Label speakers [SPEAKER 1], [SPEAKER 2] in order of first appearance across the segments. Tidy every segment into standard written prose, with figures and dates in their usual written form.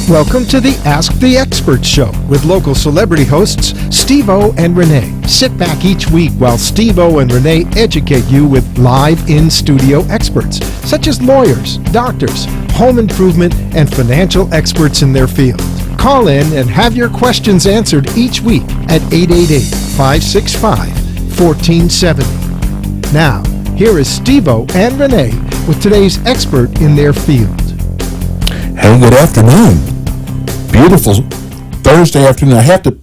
[SPEAKER 1] Welcome to the Ask the Expert Show with local celebrity hosts Steve-O and Renee. Sit back each week while Steve-O and Renee educate you with live in-studio experts, such as lawyers, doctors, home improvement, and financial experts in their field. Call in and have your questions answered each week at 888-565-1470. Now, here is Steve-O and Renee with today's expert in their field.
[SPEAKER 2] Hey, good afternoon. Beautiful Thursday afternoon. I have to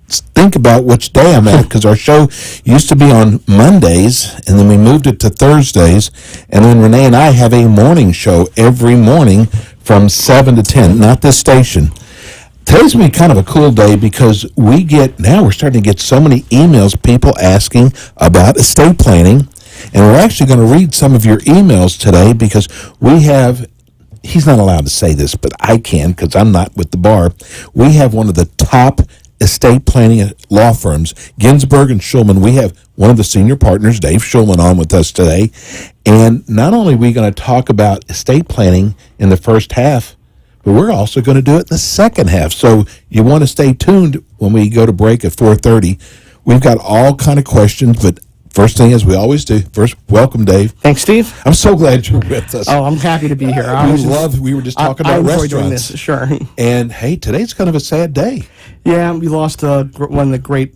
[SPEAKER 2] think about which day I'm at because our show used to be on Mondays, and then we moved it to Thursdays, and then Renee and I have a morning show every morning from 7 to 10, not this station. Today's going to be kind of a cool day because we're starting to get so many emails, people asking about estate planning, and we're actually going to read some of your emails today because we have... He's not allowed to say this, but I can because I'm not with the bar. We have one of the top estate planning law firms, Ginsber and Schulman. We have one of the senior partners, Dave Schulman, on with us today. And not only are we going to talk about estate planning in the first half, but we're also going to do it in the second half. So you want to stay tuned when we go to break at 4:30. We've got all kind of questions, but first thing, as we always do, first, welcome, Dave.
[SPEAKER 3] Thanks, Steve.
[SPEAKER 2] I'm so glad you're with us.
[SPEAKER 3] Oh, I'm happy to be here.
[SPEAKER 2] We were just talking about restaurants.
[SPEAKER 3] Doing this, sure.
[SPEAKER 2] And, hey, today's kind of a sad day.
[SPEAKER 3] Yeah, we lost one of the great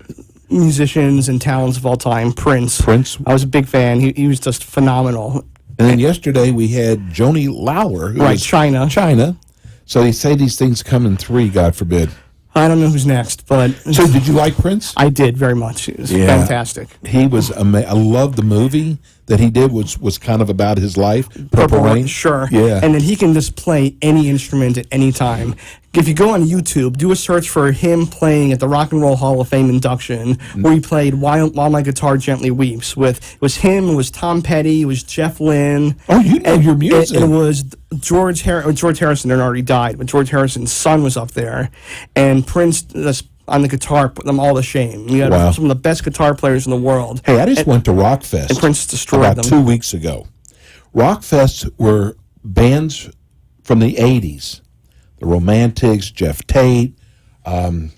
[SPEAKER 3] musicians and talents of all time, Prince. I was a big fan. He was just phenomenal.
[SPEAKER 2] And then yesterday we had Joni Lauer. China. So they say these things come in three, God forbid.
[SPEAKER 3] I don't know who's next, but...
[SPEAKER 2] So did you like Prince?
[SPEAKER 3] I did very much. It was fantastic.
[SPEAKER 2] He was amazing. I love the movie that he did, was kind of about his life. Purple Rain.
[SPEAKER 3] Sure.
[SPEAKER 2] Yeah.
[SPEAKER 3] And then he can just play any instrument at any time. If you go on YouTube, do a search for him playing at the Rock and Roll Hall of Fame induction, where he played While My Guitar Gently Weeps. It was him, it was Tom Petty, it was Jeff Lynne.
[SPEAKER 2] Oh, you know your music.
[SPEAKER 3] It was George Harrison had already died, but George Harrison's son was up there. And Prince on the guitar put them all to shame. You had some of the best guitar players in the world.
[SPEAKER 2] Hey, I just went to Rockfest.
[SPEAKER 3] And Prince destroyed
[SPEAKER 2] about
[SPEAKER 3] them.
[SPEAKER 2] 2 weeks ago. Rockfest were bands from the 80s. The Romantics, Jeff Tate. There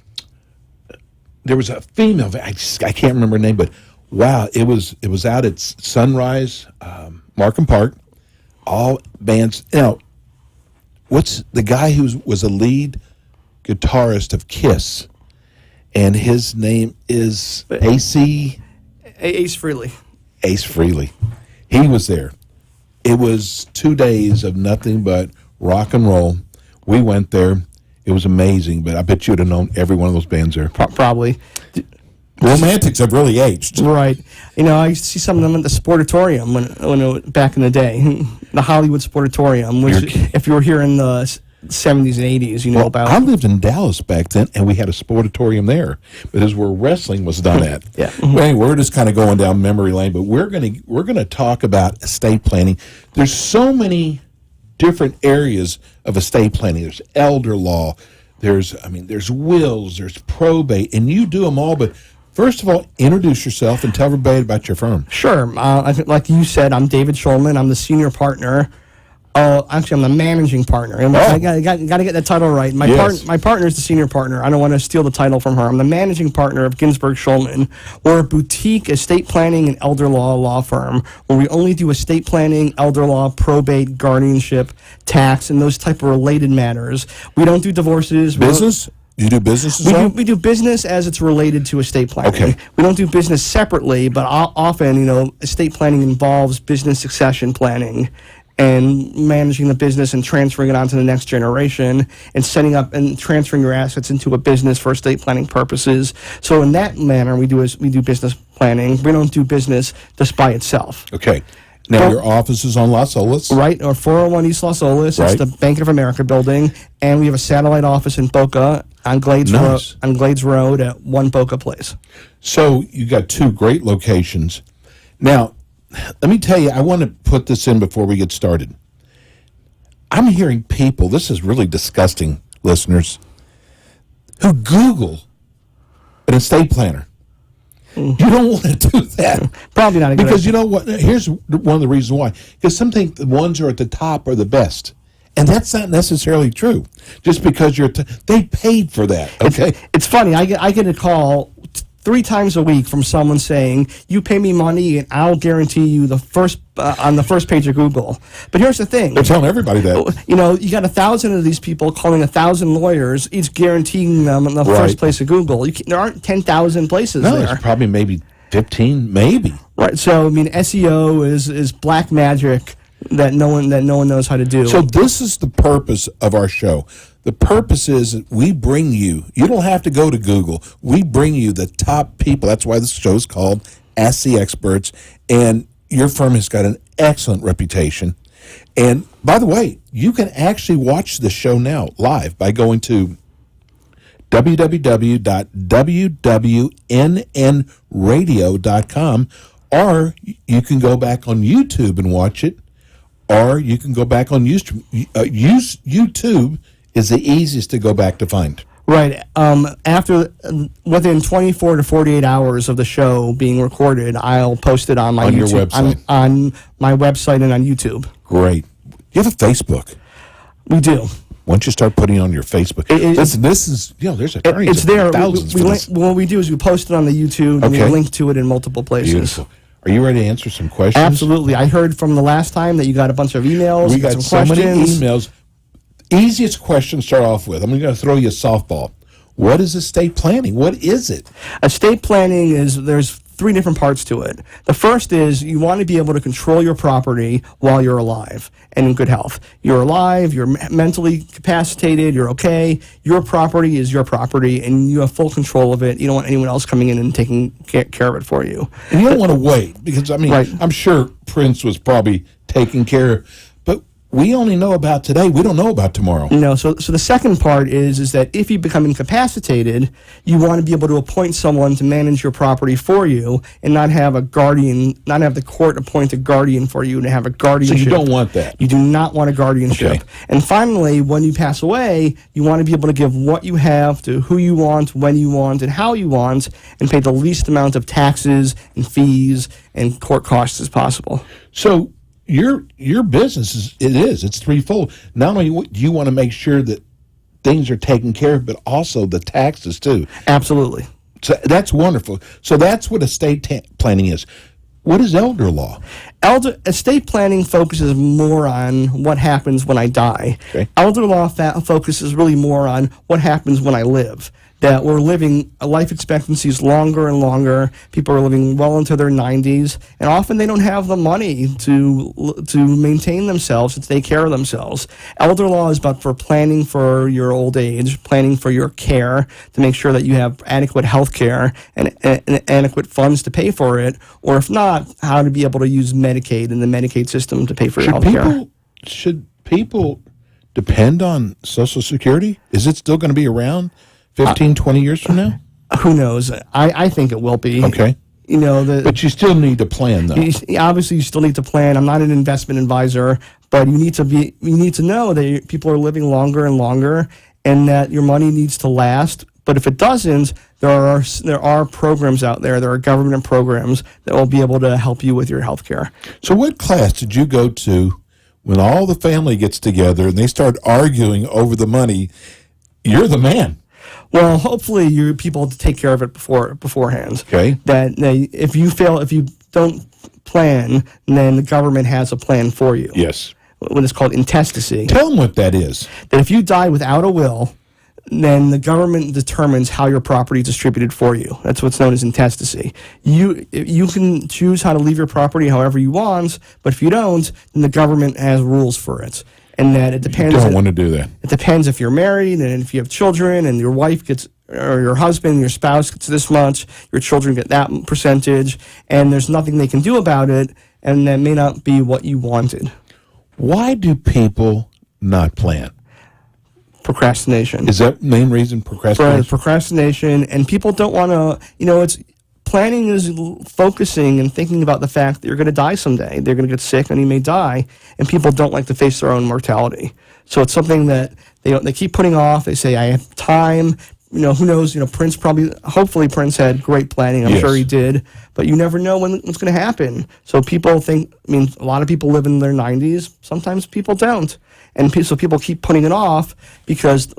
[SPEAKER 2] was a female, I can't remember her name, but wow, it was out at Sunrise, Markham Park. All bands. Now, what's the guy who was a lead guitarist of Kiss? And his name is
[SPEAKER 3] Ace Frehley.
[SPEAKER 2] Ace Frehley. He was there. It was 2 days of nothing but rock and roll. We went there. It was amazing, but I bet you would have known every one of those bands there.
[SPEAKER 3] Probably.
[SPEAKER 2] Romantics have really aged.
[SPEAKER 3] Right. I used to see some of them at the Sportatorium when back in the day, the Hollywood Sportatorium, which if you were here in the 70s and 80s, you know about.
[SPEAKER 2] I lived in Dallas back then, and we had a Sportatorium there. But this is where wrestling was done at.
[SPEAKER 3] Yeah.
[SPEAKER 2] Anyway, we're just kind of going down memory lane, but we're gonna talk about estate planning. There's so many different areas of estate planning. There's elder law, there's wills, there's probate, and you do them all. But first of all, introduce yourself and tell everybody about your firm.
[SPEAKER 3] Sure. Like you said, I'm David Schulman. I'm the senior partner. Actually, I'm the managing partner. I got to get that title right. My partner is the senior partner. I don't want to steal the title from her. I'm the managing partner of Ginsberg Schulman. We're a boutique estate planning and elder law firm where we only do estate planning, elder law, probate, guardianship, tax, and those type of related matters. We don't do divorces.
[SPEAKER 2] Business? You do business as well?
[SPEAKER 3] We do business as it's related to estate planning.
[SPEAKER 2] Okay.
[SPEAKER 3] We don't do business separately, but often, estate planning involves business succession planning and managing the business and transferring it on to the next generation and setting up and transferring your assets into a business for estate planning purposes. So in that manner, we do business planning. We don't do business just by itself.
[SPEAKER 2] Okay. Now, your office is on Las Olas.
[SPEAKER 3] Right, or 401 East Las Olas.
[SPEAKER 2] Right.
[SPEAKER 3] It's the Bank of America building. And we have a satellite office in Boca on Glades Road at One Boca Place.
[SPEAKER 2] So you got two great locations. Now, let me tell you, I want to put this in before we get started. I'm hearing people, this is really disgusting, listeners, who Google an estate planner. You don't want to do that.
[SPEAKER 3] Probably not a good
[SPEAKER 2] Because
[SPEAKER 3] idea.
[SPEAKER 2] you know what? Here's one of the reasons why. Because some think the ones who are at the top are the best. And that's not necessarily true. Just because they paid for that. Okay,
[SPEAKER 3] it's funny. I get a call 3 times a week from someone saying, "You pay me money, and I'll guarantee you the first on the first page of Google." But here's the thing:
[SPEAKER 2] they're telling everybody that.
[SPEAKER 3] You know, you got 1,000 of these people calling 1,000 lawyers, each guaranteeing them in the first place of Google. There aren't 10,000 places there.
[SPEAKER 2] There's probably maybe 15, maybe.
[SPEAKER 3] Right. So I mean, SEO is black magic that no one knows how to do.
[SPEAKER 2] So this is the purpose of our show. The purpose is that we bring you don't have to go to Google. We bring you the top people. That's why this show is called Ask the Experts. And your firm has got an excellent reputation. And by the way, you can actually watch the show now live by going to www.wwnnradio.com, or you can go back on YouTube and watch it, or you can go back on YouTube. YouTube is the easiest to go back to find.
[SPEAKER 3] Right. Within 24 to 48 hours of the show being recorded, I'll post it on my
[SPEAKER 2] on
[SPEAKER 3] YouTube,
[SPEAKER 2] your website.
[SPEAKER 3] On my website and on YouTube.
[SPEAKER 2] Great. You have a Facebook.
[SPEAKER 3] We do.
[SPEAKER 2] Once you start putting it on your Facebook, this is there's attorneys.
[SPEAKER 3] It's there.
[SPEAKER 2] Thousands.
[SPEAKER 3] What we do is we post it on the YouTube and we link to it in multiple places.
[SPEAKER 2] Beautiful. Are you ready to answer some questions?
[SPEAKER 3] Absolutely. I heard from the last time that you got a bunch of emails.
[SPEAKER 2] We got so many emails. Easiest question to start off with. I'm going to throw you a softball. What is estate planning? What is it? Estate
[SPEAKER 3] planning there's 3 different parts to it. The first is you want to be able to control your property while you're alive and in good health. You're alive, you're mentally capacitated, you're okay. Your property is your property, and you have full control of it. You don't want anyone else coming in and taking care of it for you.
[SPEAKER 2] And you don't want to wait, because, I'm sure Prince was probably taking care of. We only know about today. We don't know about tomorrow.
[SPEAKER 3] No. So the second part is that if you become incapacitated, you want to be able to appoint someone to manage your property for you, and not have a guardian, not have the court appoint a guardian for you, to have a guardianship.
[SPEAKER 2] So you don't want that.
[SPEAKER 3] You do not want a guardianship. Okay. And finally, when you pass away, you want to be able to give what you have to who you want, when you want, and how you want, and pay the least amount of taxes and fees and court costs as possible.
[SPEAKER 2] So your business it's threefold. Not only do you want to make sure that things are taken care of, but also the taxes too.
[SPEAKER 3] Absolutely.
[SPEAKER 2] So that's wonderful. So that's what estate planning is. What is elder law?
[SPEAKER 3] Estate planning focuses more on what happens when I die.
[SPEAKER 2] Okay.
[SPEAKER 3] Elder law focuses really more on what happens when I live. That we're living, life expectancy is longer and longer. People are living well into their 90s, and often they don't have the money to maintain themselves, to take care of themselves. Elder law is about for planning for your old age, planning for your care, to make sure that you have adequate health care and adequate funds to pay for it, or if not, how to be able to use Medicaid and the Medicaid system to pay for your health care.
[SPEAKER 2] Should people depend on Social Security? Is it still going to be around 15, 20 years from now?
[SPEAKER 3] Who knows? I think it will be.
[SPEAKER 2] Okay. But you still need to plan, though.
[SPEAKER 3] Obviously, you still need to plan. I'm not an investment advisor, but you need to know that people are living longer and longer, and that your money needs to last. But if it doesn't, there are programs out there. There are government programs that will be able to help you with your health care.
[SPEAKER 2] So what class did you go to when all the family gets together and they start arguing over the money? You're the man.
[SPEAKER 3] Well, hopefully you people take care of it beforehand.
[SPEAKER 2] Okay.
[SPEAKER 3] That if you don't plan, then the government has a plan for you.
[SPEAKER 2] Yes.
[SPEAKER 3] When it's called intestacy.
[SPEAKER 2] Tell them what that is.
[SPEAKER 3] That if you die without a will, then the government determines how your property is distributed for you. That's what's known as intestacy. You can choose how to leave your property however you want, but if you don't, then the government has rules for it. And that it depends.
[SPEAKER 2] You don't want to do that.
[SPEAKER 3] It depends if you're married and if you have children, and your wife gets, or your husband, your spouse gets this much, your children get that percentage, and there's nothing they can do about it, and that may not be what you wanted.
[SPEAKER 2] Why do people not plan?
[SPEAKER 3] Procrastination.
[SPEAKER 2] Is that the main reason, procrastination?
[SPEAKER 3] Procrastination, and people don't want to, planning is focusing and thinking about the fact that you're going to die someday. They're going to get sick and you may die, and people don't like to face their own mortality. So it's something that they keep putting off. They say, I have time. Who knows? Hopefully Prince had great planning. I'm sure he did, but you never know when it's going to happen. So people think, a lot of people live in their 90s. Sometimes people don't. And so people keep putting it off because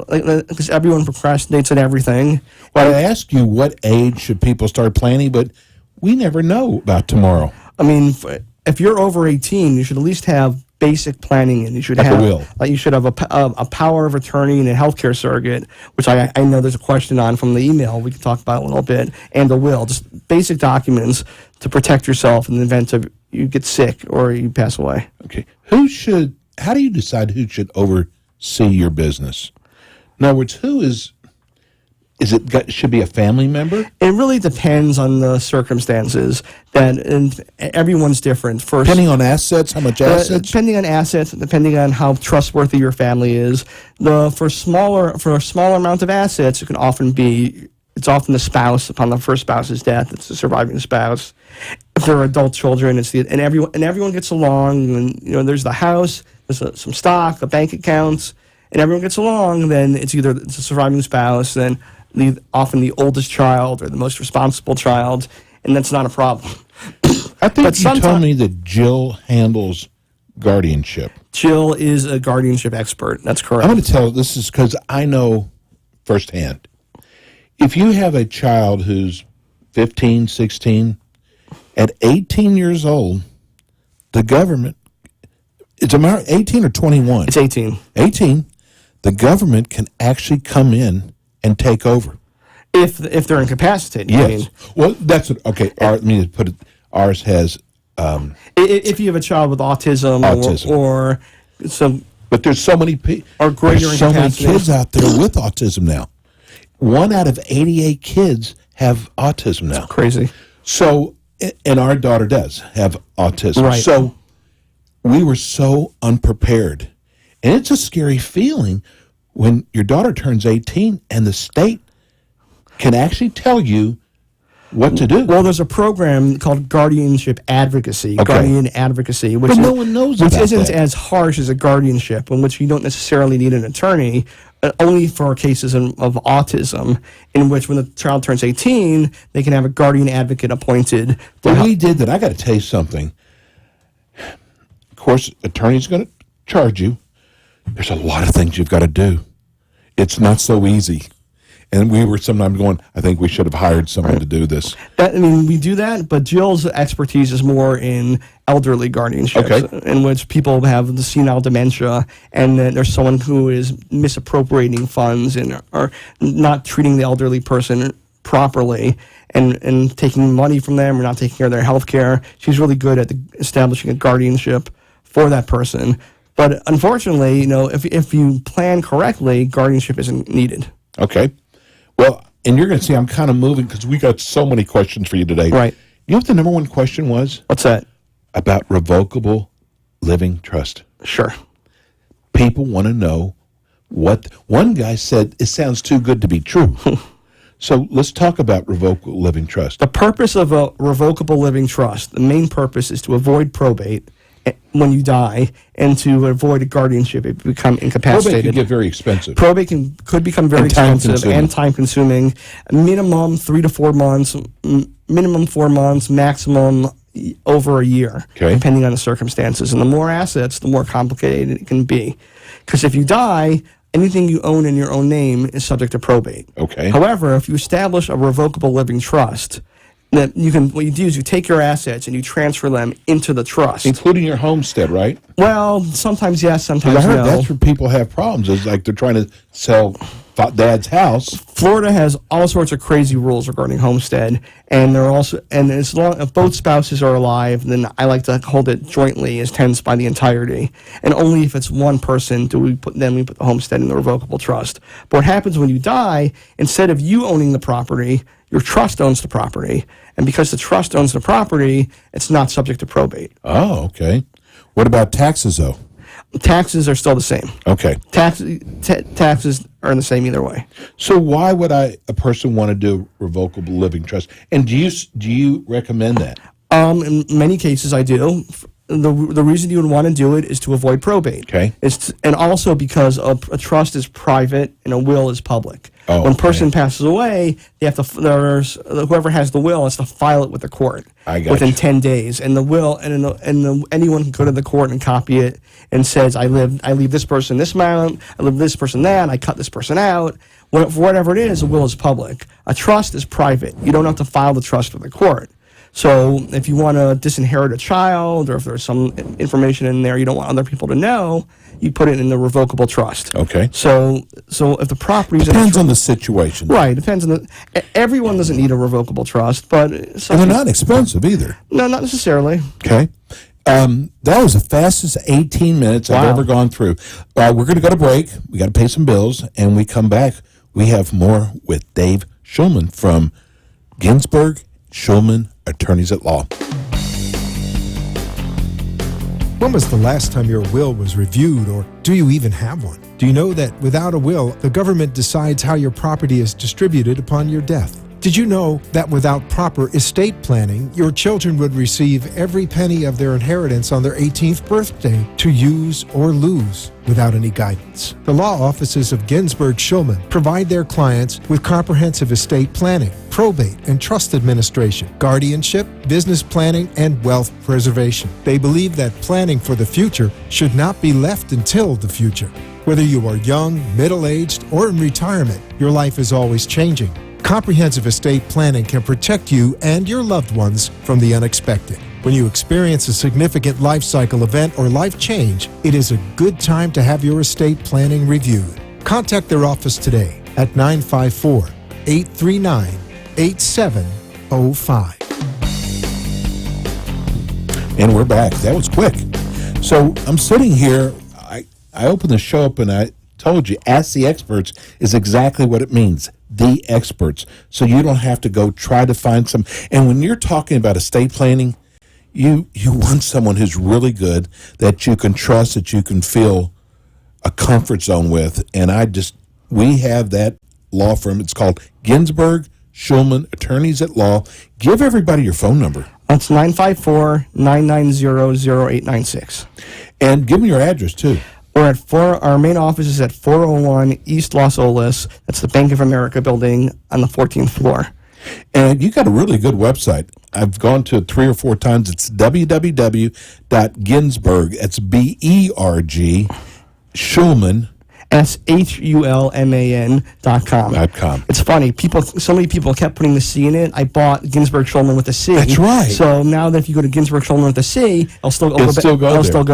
[SPEAKER 3] everyone procrastinates at everything.
[SPEAKER 2] Well, I ask you, what age should people start planning? But we never know about tomorrow.
[SPEAKER 3] I mean, if you're over 18, you should at least have basic planning, and you should have
[SPEAKER 2] a will.
[SPEAKER 3] You should have a power of attorney and a healthcare surrogate, which I know there's a question on from the email. We can talk about a little bit, and a will, just basic documents to protect yourself in the event of you get sick or you pass away.
[SPEAKER 2] Okay, how do you decide who should oversee your business? In other words, should be a family member?
[SPEAKER 3] It really depends on the circumstances. And everyone's different. First,
[SPEAKER 2] depending on assets, how much assets?
[SPEAKER 3] Depending on assets, depending on how trustworthy your family is. For a smaller amount of assets, it's often the spouse. Upon the first spouse's death, it's the surviving spouse. If there are adult children, and everyone gets along. And there's the house, there's some stock, the bank accounts, and everyone gets along. Then it's either the surviving spouse, then often the oldest child or the most responsible child, and that's not a problem.
[SPEAKER 2] I think you told me that Jill handles guardianship.
[SPEAKER 3] Jill is a guardianship expert. That's correct.
[SPEAKER 2] I'm going to tell this is because I know firsthand. If you have a child who's 15, 16, at 18 years old, the government, it's 18 or 21?
[SPEAKER 3] It's 18. 18.
[SPEAKER 2] The government can actually come in and take over
[SPEAKER 3] if they're incapacitated.
[SPEAKER 2] Yes. Well, that's what. Okay. Let me put it. Ours has.
[SPEAKER 3] If you have a child with autism. or some.
[SPEAKER 2] But there's so many people.
[SPEAKER 3] Or greater
[SPEAKER 2] there's so many kids out there with autism now. 1 out of 88 kids have autism now.
[SPEAKER 3] That's crazy.
[SPEAKER 2] So, and our daughter does have autism.
[SPEAKER 3] Right.
[SPEAKER 2] So, we were so unprepared, and it's a scary feeling when your daughter turns 18 and the state can actually tell you what to do.
[SPEAKER 3] Well, there's a program called Guardianship Advocacy, Guardian Advocacy, which
[SPEAKER 2] but no one knows about
[SPEAKER 3] isn't
[SPEAKER 2] that.
[SPEAKER 3] as harsh as a guardianship, in which you don't necessarily need an attorney, only for cases of autism, in which when the child turns 18, they can have a guardian advocate appointed.
[SPEAKER 2] Well, we did that. I got to tell you something. Of course, attorney's going to charge you. There's a lot of things you've got to do. It's not so easy. And we were sometimes going, I think we should have hired someone to do this.
[SPEAKER 3] We do that, but Jill's expertise is more in elderly guardianships, in which people have the senile dementia, and then there's someone who is misappropriating funds or not treating the elderly person properly and taking money from them or not taking care of their health care. She's really good at establishing a guardianship for that person. But unfortunately, if you plan correctly, guardianship isn't needed.
[SPEAKER 2] Okay. Well, and you're going to see I'm kind of moving because we got so many questions for you today.
[SPEAKER 3] Right.
[SPEAKER 2] You know what the number one question was?
[SPEAKER 3] What's that?
[SPEAKER 2] About revocable living trust.
[SPEAKER 3] Sure.
[SPEAKER 2] People want to know what one guy said. It sounds too good to be true. So let's talk about revocable living trust.
[SPEAKER 3] The purpose of a revocable living trust, the main purpose is to avoid probate when you die and to avoid a guardianship if you become incapacitated.
[SPEAKER 2] Probate can get very expensive.
[SPEAKER 3] Probate could become very expensive and time-consuming. Minimum 3 to 4 months, minimum 4 months, maximum over a year, depending on the circumstances. And the more assets, the more complicated it can be. Because if you die, anything you own in your own name is subject to probate.
[SPEAKER 2] Okay.
[SPEAKER 3] However, if you establish a revocable living trust, what you do is you take your assets and you transfer them into the trust,
[SPEAKER 2] including your homestead, right?
[SPEAKER 3] Well, sometimes yes, sometimes
[SPEAKER 2] I heard
[SPEAKER 3] no.
[SPEAKER 2] that's where people have problems. It's like they're trying to sell Dad's house.
[SPEAKER 3] Florida has all sorts of crazy rules regarding homestead, and as long if both spouses are alive, then I like to hold it jointly as tenants by the entirety, and only if it's one person do we put the homestead in the revocable trust. But what happens when you die? Instead of you owning the property, your trust owns the property, and because the trust owns the property, it's not subject to probate.
[SPEAKER 2] Oh, okay. What about taxes, though?
[SPEAKER 3] Taxes are still the same.
[SPEAKER 2] Okay.
[SPEAKER 3] Taxes are the same either way.
[SPEAKER 2] So why would a person want to do revocable living trust? And do you recommend that?
[SPEAKER 3] In many cases, I do. The reason you would want to do it is to avoid probate.
[SPEAKER 2] Okay.
[SPEAKER 3] And also because a trust is private and a will is public. When a person passes away, they have to. Whoever has the will has to file it with the court within 10 days, and the will anyone can go to the court and copy it and says, I leave this person this amount, I leave this person that, I cut this person out. For whatever it is, a will is public. A trust is private. You don't have to file the trust with the court. So if you want to disinherit a child, or if there's some information in there you don't want other people to know, you put it in the revocable trust.
[SPEAKER 2] Okay.
[SPEAKER 3] So if the property
[SPEAKER 2] depends on the situation,
[SPEAKER 3] right? Depends on everyone doesn't need a revocable trust, but
[SPEAKER 2] and they're not expensive either.
[SPEAKER 3] No, not necessarily.
[SPEAKER 2] Okay. That was the fastest 18 minutes I've ever gone through. We're going to go to break. We got to pay some bills, and when we come back, we have more with Dave Schulman from Ginsberg Schulman Attorneys at Law.
[SPEAKER 1] When was the last time your will was reviewed, or do you even have one? Do you know that without a will, the government decides how your property is distributed upon your death? Did you know that without proper estate planning, your children would receive every penny of their inheritance on their 18th birthday to use or lose without any guidance? The law offices of Ginsberg Schulman provide their clients with comprehensive estate planning, probate and trust administration, guardianship, business planning, and wealth preservation. They believe that planning for the future should not be left until the future. Whether you are young, middle-aged, or in retirement, your life is always changing. Comprehensive estate planning can protect you and your loved ones from the unexpected. When you experience a significant life cycle event or life change, it is a good time to have your estate planning reviewed. Contact their office today at 954-839-8705.
[SPEAKER 2] And we're back. That was quick. So I'm sitting here. I opened the show up and I told you, Ask the Experts is exactly what it means. The experts. So you don't have to go try to find some. And when you're talking about estate planning, you want someone who's really good, that you can trust, that you can feel a comfort zone with. And we have that law firm. It's called Ginsberg Schulman Attorneys at Law. Give everybody your phone number.
[SPEAKER 3] That's 954-990-0896.
[SPEAKER 2] And give them your address, too.
[SPEAKER 3] Our main office is at 401 East Los Olas. That's the Bank of America building on the 14th floor.
[SPEAKER 2] And you got a really good website. I've gone to it 3 or 4 times. It's www.ginsberg. That's B-E-R-G, Schulman.
[SPEAKER 3] SHULMAN.com. It's funny. So many people kept putting the C in it. I bought Ginsberg Schulman with the C.
[SPEAKER 2] That's right.
[SPEAKER 3] So now that if you go to Ginsberg Schulman with the C, it'll still go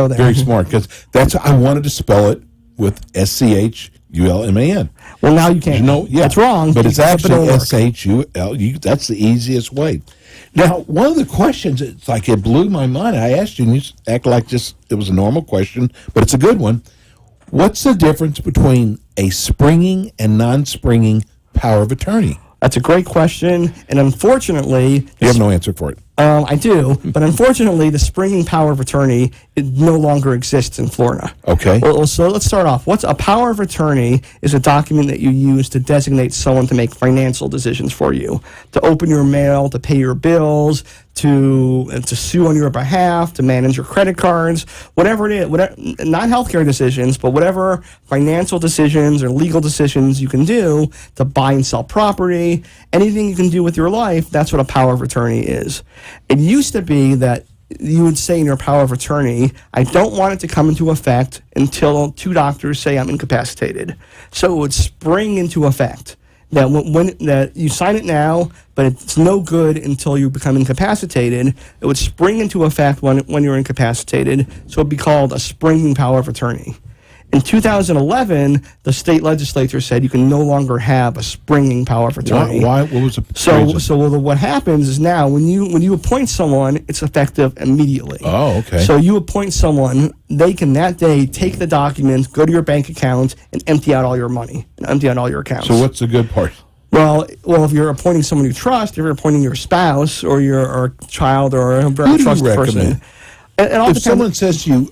[SPEAKER 3] there.
[SPEAKER 2] Very smart, because I wanted to spell it with SCHULMAN.
[SPEAKER 3] Well, now you can't. That's wrong.
[SPEAKER 2] But it's actually SHUL. That's the easiest way. Now, one of the questions, it's like it blew my mind. I asked you, and you act like it was a normal question, but it's a good one. What's the difference between a springing and non-springing power of attorney?
[SPEAKER 3] That's a great question, and unfortunately...
[SPEAKER 2] You have no answer for it.
[SPEAKER 3] I do, but unfortunately, the springing power of attorney no longer exists in Florida.
[SPEAKER 2] Okay.
[SPEAKER 3] Well, so let's start off. What's a power of attorney is a document that you use to designate someone to make financial decisions for you, to open your mail, to pay your bills, to sue on your behalf, to manage your credit cards, whatever it is, not healthcare decisions, but whatever financial decisions or legal decisions you can do to buy and sell property, anything you can do with your life, that's what a power of attorney is. It used to be that you would say in your power of attorney, I don't want it to come into effect until 2 doctors say I'm incapacitated. So it would spring into effect. That you sign it now, but it's no good until you become incapacitated. It would spring into effect when you're incapacitated, so it would be called a springing power of attorney. In 2011, the state legislature said you can no longer have a springing power of attorney.
[SPEAKER 2] Why? What was the
[SPEAKER 3] reason? What happens is now when you appoint someone, it's effective immediately.
[SPEAKER 2] Oh, okay.
[SPEAKER 3] So you appoint someone, they can that day take the document, go to your bank account, and empty out all your money, and empty out all your accounts.
[SPEAKER 2] So what's the good part?
[SPEAKER 3] Well, if you're appointing someone you trust, if you're appointing your spouse or your child or a very trusted person,
[SPEAKER 2] if someone says to you,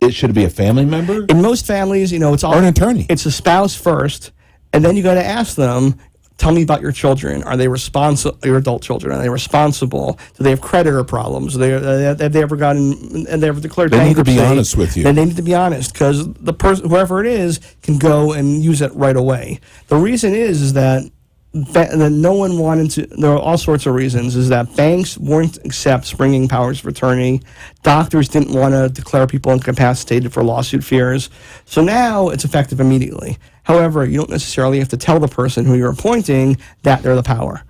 [SPEAKER 2] it should be a family member?
[SPEAKER 3] In most families, it's all
[SPEAKER 2] or an attorney.
[SPEAKER 3] It's a spouse first, and then you got to ask them, Tell me about your children. Are they responsible? Your adult children, are they responsible? Do they have creditor problems? Have they ever declared bankruptcy?
[SPEAKER 2] They need to be honest with you.
[SPEAKER 3] They need to be honest, because the person, whoever it is, can go and use it right away. The reason is that no one wanted to. There are all sorts of reasons. Is that banks wouldn't accept springing powers of attorney. Doctors didn't want to declare people incapacitated for lawsuit fears. So now it's effective immediately. However, you don't necessarily have to tell the person who you're appointing that they're the power.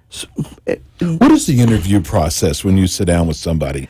[SPEAKER 3] So,
[SPEAKER 2] what is the interview process when you sit down with somebody?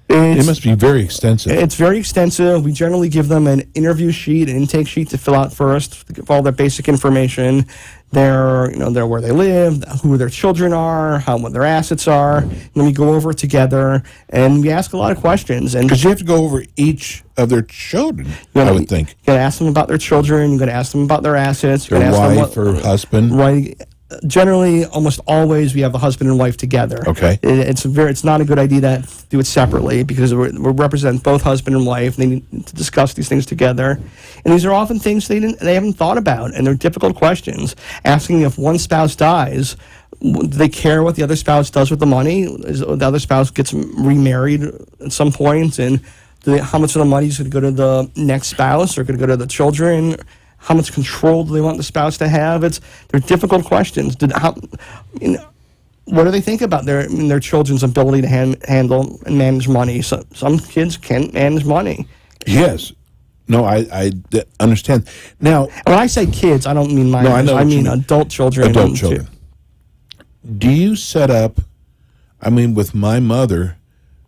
[SPEAKER 2] It must be very extensive.
[SPEAKER 3] It's very extensive. We generally give them an interview sheet, an intake sheet to fill out first, to give all their basic information, where they live, who their children are, what their assets are. And then we go over it together, and we ask a lot of questions.
[SPEAKER 2] Because you have to go over each of their children, I would think.
[SPEAKER 3] You got to ask them about their children. You got to ask them about their assets.
[SPEAKER 2] Their wife or husband.
[SPEAKER 3] Right. Generally, almost always, we have the husband and wife together.
[SPEAKER 2] Okay.
[SPEAKER 3] It's not a good idea to do it separately, because we represent both husband and wife. They need to discuss these things together, and these are often things they haven't thought about, and they're difficult questions. Asking if one spouse dies, do they care what the other spouse does with the money? The other spouse gets remarried at some point, and how much of the money is going to go to the next spouse, or going to go to the children? How much control do they want the spouse to have? They're difficult questions. What do they think about their children's ability to handle and manage money? So, some kids can't manage money.
[SPEAKER 2] Yes. No, I understand. Now,
[SPEAKER 3] when I say kids, I don't mean minors.
[SPEAKER 2] No, I
[SPEAKER 3] mean adult children.
[SPEAKER 2] Adult children. Do you set up, with my mother,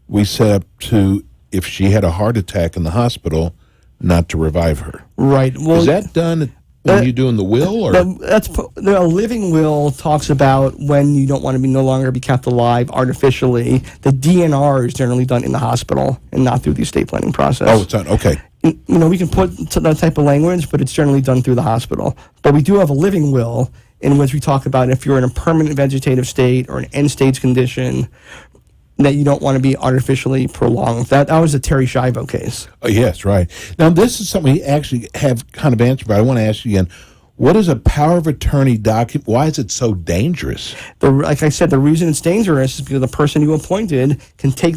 [SPEAKER 2] we set up to, if she had a heart attack in the hospital, not to revive her.
[SPEAKER 3] Right. Well,
[SPEAKER 2] is that done when you're doing the will, or
[SPEAKER 3] the living will talks about when you don't want to no longer be kept alive artificially. The DNR is generally done in the hospital and not through the estate planning process.
[SPEAKER 2] Oh, it's done. Okay.
[SPEAKER 3] We can put that type of language, but it's generally done through the hospital. But we do have a living will in which we talk about if you're in a permanent vegetative state or an end-stage condition, that you don't want to be artificially prolonged. That was a Terry Schiavo case.
[SPEAKER 2] Oh, yes, right. Now, this is something we actually have kind of answered, but I want to ask you again, what is a power of attorney document? Why is it so dangerous?
[SPEAKER 3] Like I said, the reason it's dangerous is because the person you appointed can take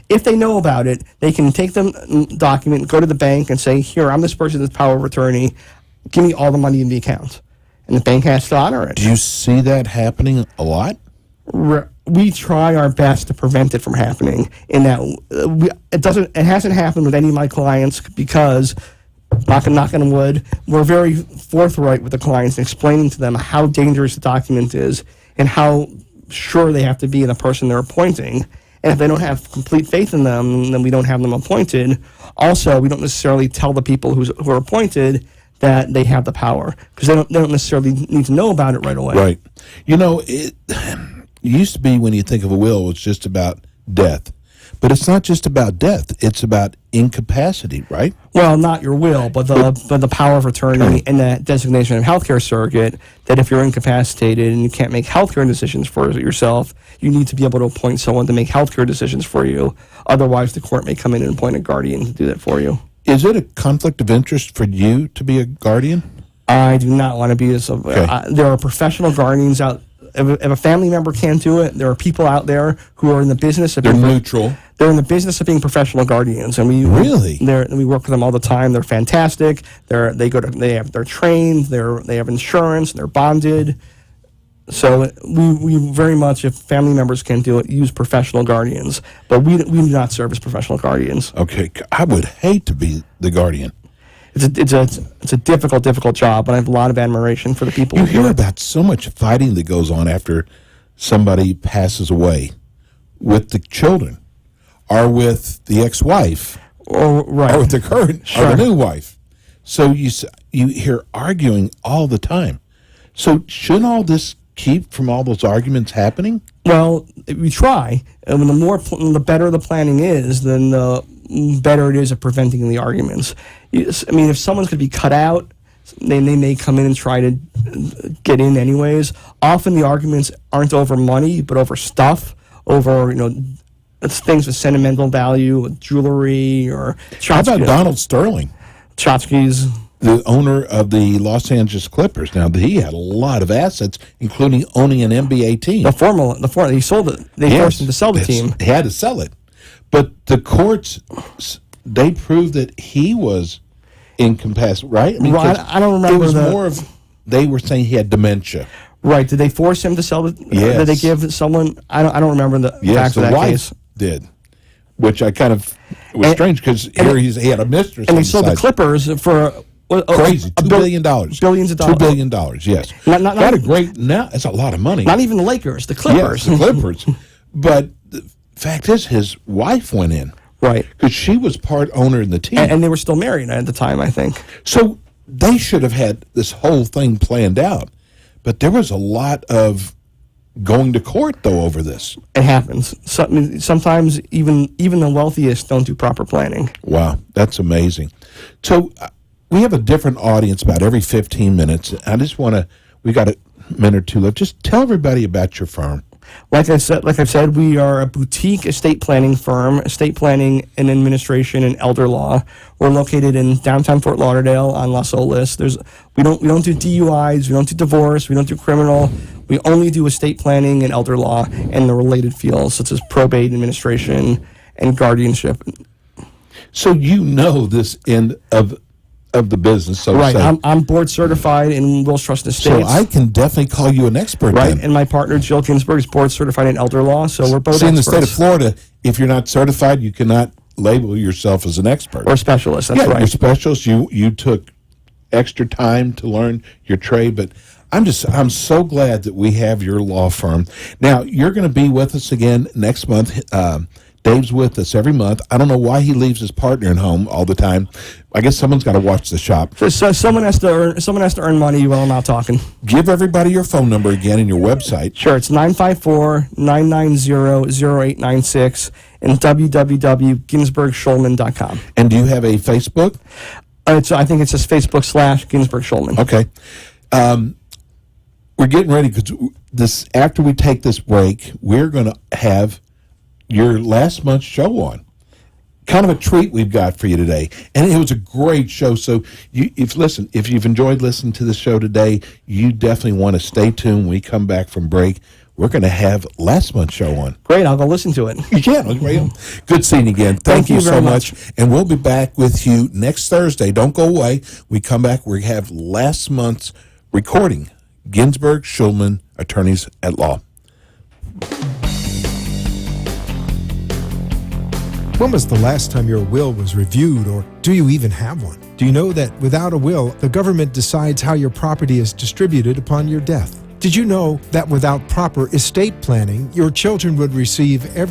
[SPEAKER 3] if they know about it, they can take the document, go to the bank, and say, here, I'm this person that's power of attorney. Give me all the money in the account. And the bank has to honor it.
[SPEAKER 2] Do you see that happening a lot?
[SPEAKER 3] We try our best to prevent it from happening. In that it hasn't happened with any of my clients, because, knock on wood, we're very forthright with the clients in explaining to them how dangerous the document is and how sure they have to be in the person they're appointing. And if they don't have complete faith in them, then we don't have them appointed. Also, we don't necessarily tell the people who are appointed that they have the power, because they don't necessarily need to know about it right away.
[SPEAKER 2] Right. It used to be, when you think of a will, it's just about death. But it's not just about death. It's about incapacity, right?
[SPEAKER 3] Well, not your will, but the power of attorney and the designation of healthcare surrogate, that if you're incapacitated and you can't make healthcare decisions for yourself, you need to be able to appoint someone to make healthcare decisions for you. Otherwise, the court may come in and appoint a guardian to do that for you.
[SPEAKER 2] Is it a conflict of interest for you to be a guardian?
[SPEAKER 3] I do not want to be this. There are professional guardians out. If a family member can't do it, there are people out there who are in the business of
[SPEAKER 2] They're neutral.
[SPEAKER 3] They're in the business of being professional guardians, and we work with them all the time. They're fantastic. They're trained. They have insurance. They're bonded. So we very much, if family members can't do it, use professional guardians. But we do not serve as professional guardians.
[SPEAKER 2] Okay, I would hate to be the guardian.
[SPEAKER 3] It's a difficult job, but I have a lot of admiration for the people.
[SPEAKER 2] You hear about so much fighting that goes on after somebody passes away with the children, or with the ex-wife, or with the current or the new wife. So you hear arguing all the time. So shouldn't all this keep from all those arguments happening?
[SPEAKER 3] Well, we try, and the better the planning is, then the better it is at preventing the arguments. If someone's going to be cut out, they may come in and try to get in anyways. Often the arguments aren't over money, but over stuff, over things with sentimental value, jewelry or tchotchkes.
[SPEAKER 2] How about Donald Sterling?
[SPEAKER 3] Tchotchkes.
[SPEAKER 2] the owner of the Los Angeles Clippers. Now, he had a lot of assets, including owning an NBA team.
[SPEAKER 3] He sold it. They forced him to sell the team.
[SPEAKER 2] He had to sell it. But the courts, they proved that he was incapacitated, right? I mean,
[SPEAKER 3] I don't remember.
[SPEAKER 2] It was more of, they were saying he had dementia.
[SPEAKER 3] Right. Did they force him to sell it?
[SPEAKER 2] Yes.
[SPEAKER 3] Did they give someone? I don't remember the facts of that case.
[SPEAKER 2] Did, which I kind of, it was strange because he had a mistress.
[SPEAKER 3] And they sold the Clippers for
[SPEAKER 2] crazy $2 billion.
[SPEAKER 3] Billions of dollars.
[SPEAKER 2] $2 billion, yes. That's a lot of money.
[SPEAKER 3] Not even the Lakers, the Clippers.
[SPEAKER 2] Yes, the Clippers. But the fact is, his wife went in.
[SPEAKER 3] Right.
[SPEAKER 2] Because she was part owner in the team.
[SPEAKER 3] And they were still married at the time, I think.
[SPEAKER 2] So they should have had this whole thing planned out. But there was a lot of going to court, though, over this.
[SPEAKER 3] It happens. Sometimes even the wealthiest don't do proper planning.
[SPEAKER 2] Wow, that's amazing. So we have a different audience about every 15 minutes. I just want to, we got a minute or two left. Just tell everybody about your firm.
[SPEAKER 3] Like I've said, we are a boutique estate planning firm, estate planning and administration and elder law. We're located in downtown Fort Lauderdale on Las Olas. We don't do DUIs, we don't do divorce, we don't do criminal. We only do estate planning and elder law and the related fields such as probate administration and guardianship.
[SPEAKER 2] So you know this end of the business, so
[SPEAKER 3] right.
[SPEAKER 2] to say.
[SPEAKER 3] I'm board certified in wills, trust, and estates.
[SPEAKER 2] So I can definitely call you an expert,
[SPEAKER 3] right?
[SPEAKER 2] then.
[SPEAKER 3] And my partner Jill Ginsberg is board certified in elder law, so we're both experts.
[SPEAKER 2] In the state of Florida, if you're not certified, you cannot label yourself as an expert
[SPEAKER 3] or specialist. That's right.
[SPEAKER 2] You're specialist. You took extra time to learn your trade, but I'm so glad that we have your law firm. Now you're going to be with us again next month. Dave's with us every month. I don't know why he leaves his partner at home all the time. I guess someone's got to watch the shop.
[SPEAKER 3] So someone has to earn money while I'm not talking.
[SPEAKER 2] Give everybody your phone number again and your website.
[SPEAKER 3] Sure, it's 954-990-0896 and www.ginsbergschulman.com.
[SPEAKER 2] And do you have a Facebook?
[SPEAKER 3] I think it's just Facebook / Ginsberg Schulman.
[SPEAKER 2] Okay. We're getting ready because after we take this break, we're going to have your last month's show on. Kind of a treat we've got for you today. And it was a great show. So if you've enjoyed listening to the show today, you definitely want to stay tuned when we come back from break. We're going to have last month's show on.
[SPEAKER 3] Great, I'll go listen to it.
[SPEAKER 2] Yeah, great. Good seeing you again. Thank you so much. And we'll be back with you next Thursday. Don't go away. We come back, we have last month's recording. Ginsberg, Schulman, Attorneys at Law.
[SPEAKER 1] When was the last time your will was reviewed, or do you even have one? Do you know that without a will, the government decides how your property is distributed upon your death? Did you know that without proper estate planning, your children would receive every